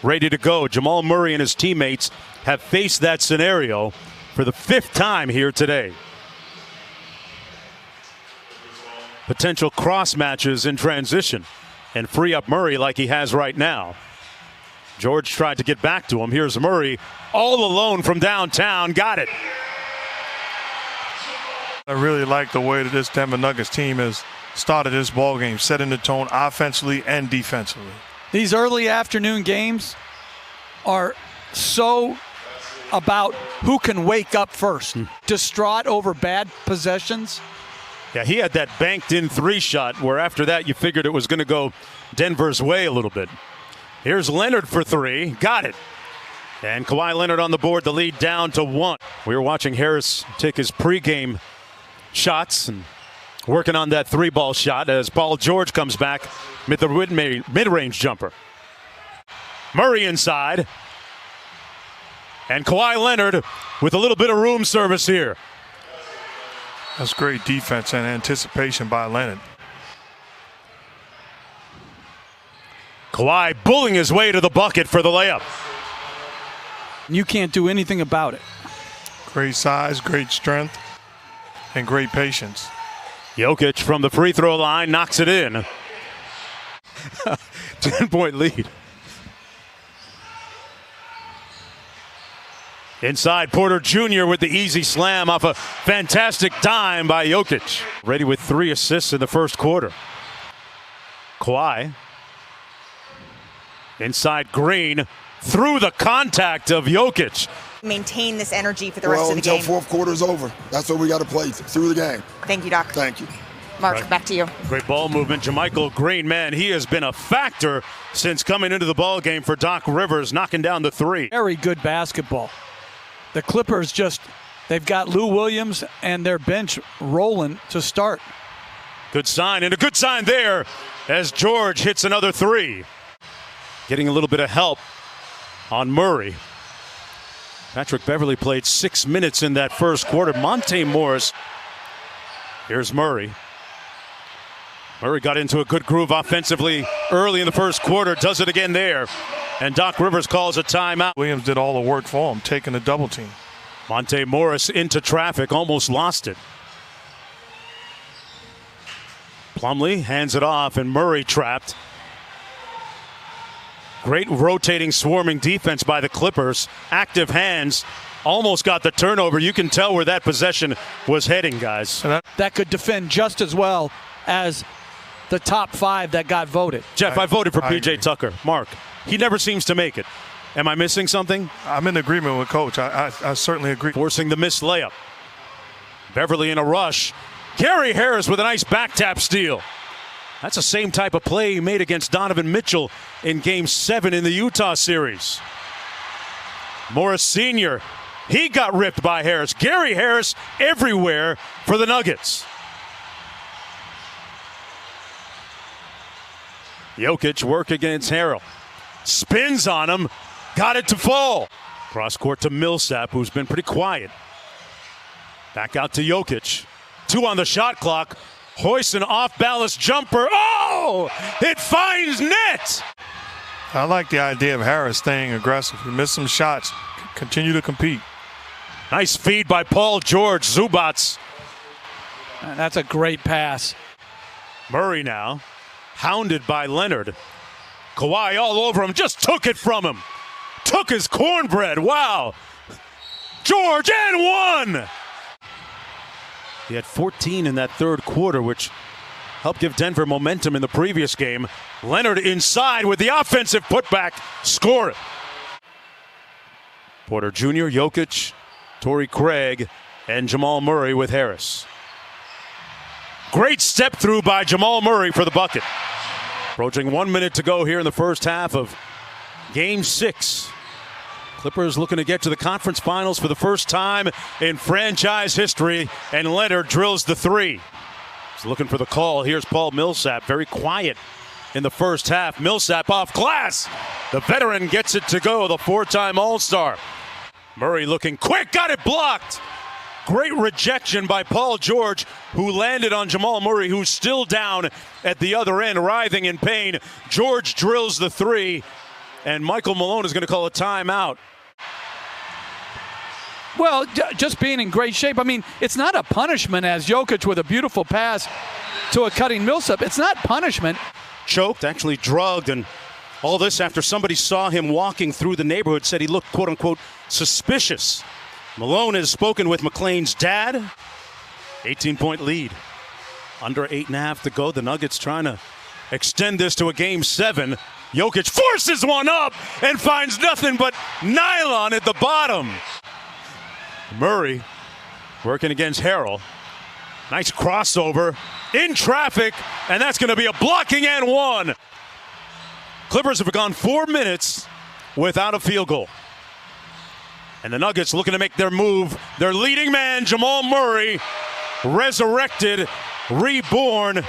ready to go. Jamal Murray and his teammates have faced that scenario for the 5th time here today. Potential cross matches in transition and free up Murray like he has right now. George tried to get back to him. Here's Murray all alone from downtown. Got it. I really like the way that this Denver Nuggets team has started this ball game, setting the tone offensively and defensively. These early afternoon games are so about who can wake up first. Distraught over bad possessions. Yeah, he had that banked in 3 shot where after that you figured it was going to go Denver's way a little bit. Here's Leonard for 3. Got it. And Kawhi Leonard on the board, the lead down to 1. We were watching Harris take his pregame shots and working on that 3-ball shot as Paul George comes back with the mid-range jumper. Murray inside. And Kawhi Leonard with a little bit of room service here. That's great defense and anticipation by Leonard. Kawhi bullying his way to the bucket for the layup. You can't do anything about it. Great size, great strength, and great patience. Jokic from the free throw line knocks it in. 10-point lead. Inside, Porter Jr. with the easy slam off a fantastic dime by Jokic. Ready with 3 assists in the first quarter. Kawhi. Inside Green. Through the contact of Jokic. Maintain this energy for the rest of the game. Until 4th quarter is over. That's what we got to play through the game. Thank you, Doc. Thank you. Mark, back to you. Great ball movement. JaMychal Green, man, he has been a factor since coming into the ball game for Doc Rivers, knocking down the 3. Very good basketball. The Clippers they've got Lou Williams and their bench rolling to start. Good sign, and a good sign there as George hits another 3. Getting a little bit of help on Murray. Patrick Beverley played 6 minutes in that first quarter. Monte Morris. Here's Murray. Murray got into a good groove offensively early in the first quarter. Does it again there. And Doc Rivers calls a timeout. Williams did all the work for him, taking the double team. Monte Morris into traffic, almost lost it. Plumlee hands it off, and Murray trapped. Great rotating, swarming defense by the Clippers. Active hands. Almost got the turnover. You can tell where that possession was heading, guys. That could defend just as well as the top 5 that got voted. Jeff, I voted for P.J. Tucker. Mark, he never seems to make it. Am I missing something? I'm in agreement with Coach. I certainly agree. Forcing the missed layup. Beverley in a rush. Gary Harris with a nice back tap steal. That's the same type of play he made against Donovan Mitchell in Game 7 in the Utah series. Morris Sr., he got ripped by Harris. Gary Harris everywhere for the Nuggets. Jokic work against Harrell. Spins on him. Got it to fall. Cross court to Millsap, who's been pretty quiet. Back out to Jokic. 2 on the shot clock. Hoists an off-balance jumper. Oh! It finds net! I like the idea of Harris staying aggressive. He missed some shots. Continue to compete. Nice feed by Paul George. Zubats. And that's a great pass. Murray now. Hounded by Leonard. Kawhi all over him. Just took it from him. Took his cornbread. Wow. George and 1! He had 14 in that third quarter, which helped give Denver momentum in the previous game. Leonard inside with the offensive putback. Score it. Porter Jr., Jokic, Torrey Craig, and Jamal Murray with Harris. Great step through by Jamal Murray for the bucket. Approaching 1 minute to go here in the first half of Game 6. Clippers looking to get to the conference finals for the first time in franchise history, and Leonard drills the 3. He's looking for the call. Here's Paul Millsap, very quiet in the first half. Millsap off glass. The veteran gets it to go, the 4-time All-Star. Murray looking quick, got it blocked. Great rejection by Paul George, who landed on Jamal Murray, who's still down at the other end, writhing in pain. George drills the 3. and Michael Malone is going to call a timeout. Well, just being in great shape. I mean, it's not a punishment as Jokic with a beautiful pass to a cutting Millsap. It's not punishment. Choked, actually drugged, and all this after somebody saw him walking through the neighborhood, said he looked, quote-unquote, suspicious. Malone has spoken with McClain's dad. 18-point lead. Under 8.5 to go. The Nuggets trying to extend this to a Game 7. Jokic forces one up and finds nothing but nylon at the bottom. Murray working against Harrell. Nice crossover in traffic, and that's going to be a blocking and one. Clippers have gone 4 minutes without a field goal. And the Nuggets looking to make their move. Their leading man, Jamal Murray, resurrected, reborn,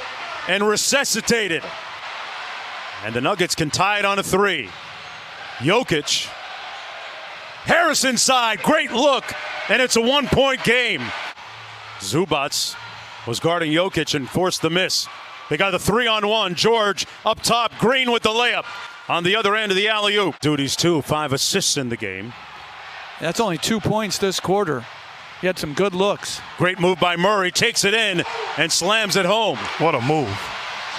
and resuscitated. And the Nuggets can tie it on a 3. Jokic. Harris inside, great look, and it's a 1-point game. Zubac was guarding Jokic and forced the miss. They got the 3-on-1. George up top, Green with the layup on the other end of the alley-oop. Duties too, 5 assists in the game. That's only 2 points this quarter. He had some good looks. Great move by Murray, takes it in and slams it home. What a move.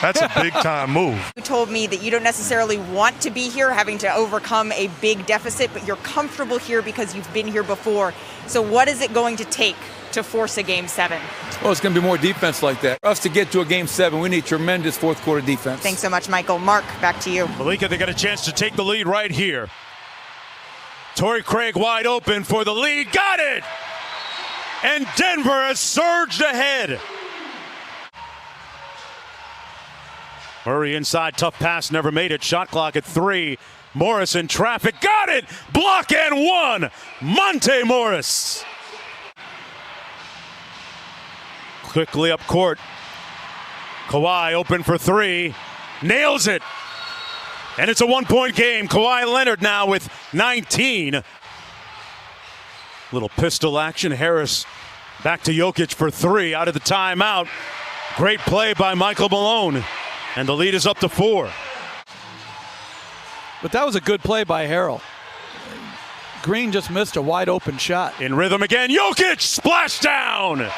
That's a big-time move. You told me that you don't necessarily want to be here, having to overcome a big deficit, but you're comfortable here because you've been here before. So what is it going to take to force a Game 7? Well, it's going to be more defense like that. For us to get to a Game 7, we need tremendous fourth-quarter defense. Thanks so much, Michael. Mark, back to you. Malika, they got a chance to take the lead right here. Torrey Craig wide open for the lead. Got it! And Denver has surged ahead. Murray inside, tough pass, never made it. Shot clock at 3. Morris in traffic, got it! Block and one! Monte Morris. Quickly up court. Kawhi open for 3. Nails it. And it's a 1-point game. Kawhi Leonard now with 19. Little pistol action. Harris back to Jokic for 3 out of the timeout. Great play by Michael Malone. And the lead is up to 4. But that was a good play by Harrell. Green just missed a wide open shot. In rhythm again. Jokic splashdown.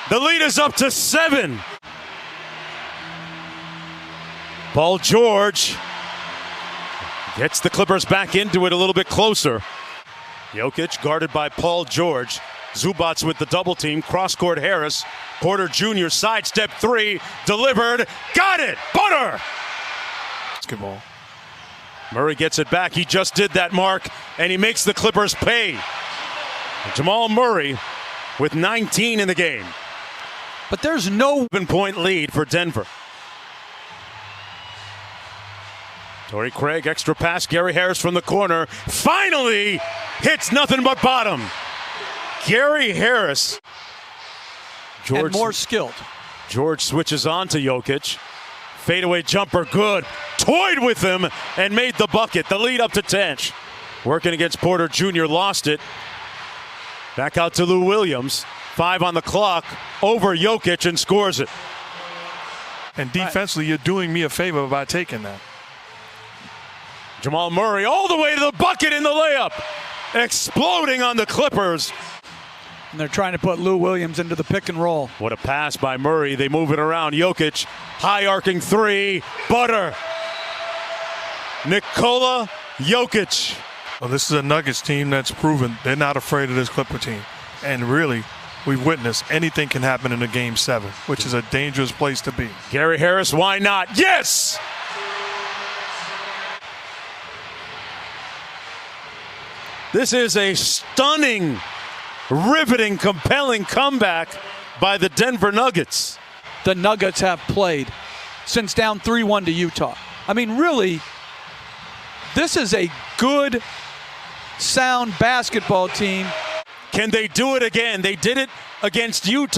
The lead is up to 7. Paul George gets the Clippers back into it a little bit closer. Jokic guarded by Paul George. Zubac with the double team. Cross-court Harris. Porter Jr. sidestep 3. Delivered. Got it. Butter. Basketball. Murray gets it back. He just did that, Mark. And he makes the Clippers pay. Jamal Murray with 19 in the game. But there's no 7-point lead for Denver. Torrey Craig, extra pass. Gary Harris from the corner. Finally hits nothing but bottom. Gary Harris. and more skilled. George switches on to Jokic. Fadeaway jumper, good. Toyed with him and made the bucket. The lead up to 10. Working against Porter Jr., lost it. Back out to Lou Williams. 5 on the clock. Over Jokic and scores it. And defensively, you're doing me a favor by taking that. Jamal Murray all the way to the bucket in the layup. Exploding on the Clippers. And they're trying to put Lou Williams into the pick and roll. What a pass by Murray. They move it around. Jokic, high arcing 3. Butter. Nikola Jokic. Well, this is a Nuggets team that's proven they're not afraid of this Clipper team. And really, we've witnessed anything can happen in a Game 7, which is a dangerous place to be. Gary Harris, why not? Yes! This is a stunning, riveting, compelling comeback by the Denver Nuggets. The Nuggets have played since down 3-1 to Utah. I mean, really, this is a good, sound basketball team. Can they do it again? They did it against Utah.